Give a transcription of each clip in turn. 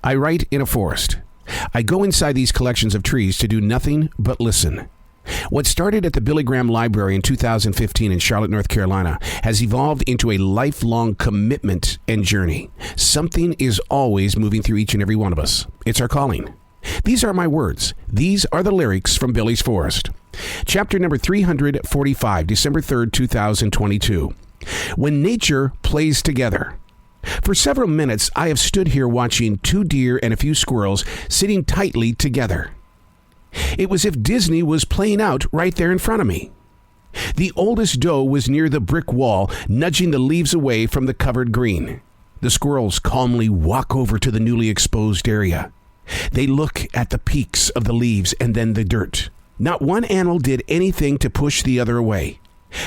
I write in a forest. I go inside these collections of trees to do nothing but listen. What started at the Billy Graham Library in 2015 in Charlotte, North Carolina, has evolved into a lifelong commitment and journey. Something is always moving through each and every one of us. It's our calling. These are my words. These are the lyrics from Billy's Forest. Chapter number 345, December 3rd, 2022. When nature plays together. For several minutes, I have stood here watching 2 deer and a few squirrels sitting tightly together. It was as if Disney was playing out right there in front of me. The oldest doe was near the brick wall, nudging the leaves away from the covered green. The squirrels calmly walk over to the newly exposed area. They look at the peaks of the leaves and then the dirt. Not one animal did anything to push the other away.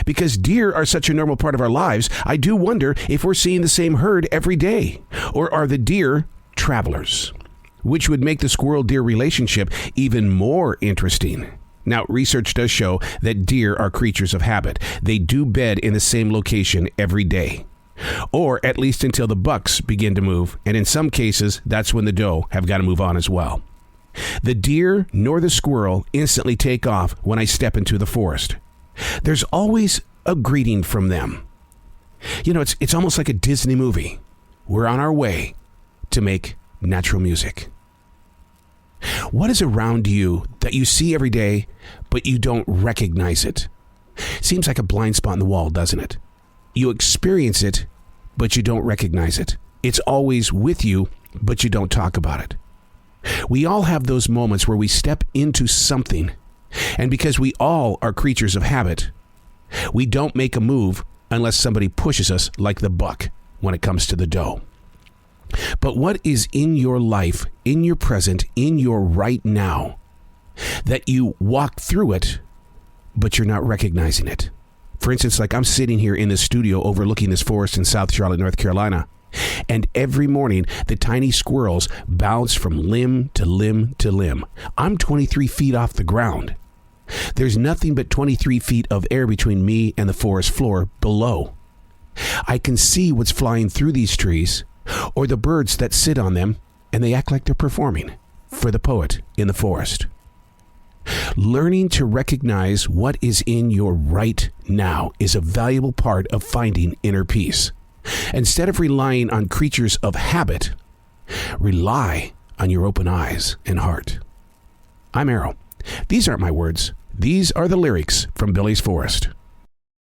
Because deer are such a normal part of our lives, I do wonder if we're seeing the same herd every day. Or are the deer travelers? Which would make the squirrel-deer relationship even more interesting. Now, research does show that deer are creatures of habit. They do bed in the same location every day. Or at least until the bucks begin to move, and in some cases, that's when the doe have got to move on as well. The deer nor the squirrel instantly take off when I step into the forest. There's always a greeting from them. You know, it's almost like a Disney movie. We're on our way to make natural music. What is around you that you see every day, but you don't recognize it? Seems like a blind spot in the wall, doesn't it? You experience it, but you don't recognize it. It's always with you, but you don't talk about it. We all have those moments where we step into something, and because we all are creatures of habit, we don't make a move unless somebody pushes us like the buck when it comes to the doe. But what is in your life, in your present, in your right now, that you walk through it, but you're not recognizing it? For instance, like I'm sitting here in the studio overlooking this forest in South Charlotte, North Carolina, and every morning the tiny squirrels bounce from limb to limb to limb. I'm 23 feet off the ground. There's nothing but 23 feet of air between me and the forest floor below. I can see what's flying through these trees, or the birds that sit on them, and they act like they're performing for the poet in the forest. Learning to recognize what is in your right now is a valuable part of finding inner peace. Instead of relying on creatures of habit, rely on your open eyes and heart. I'm Errol. These aren't my words. These are the lyrics from Billy's Forest.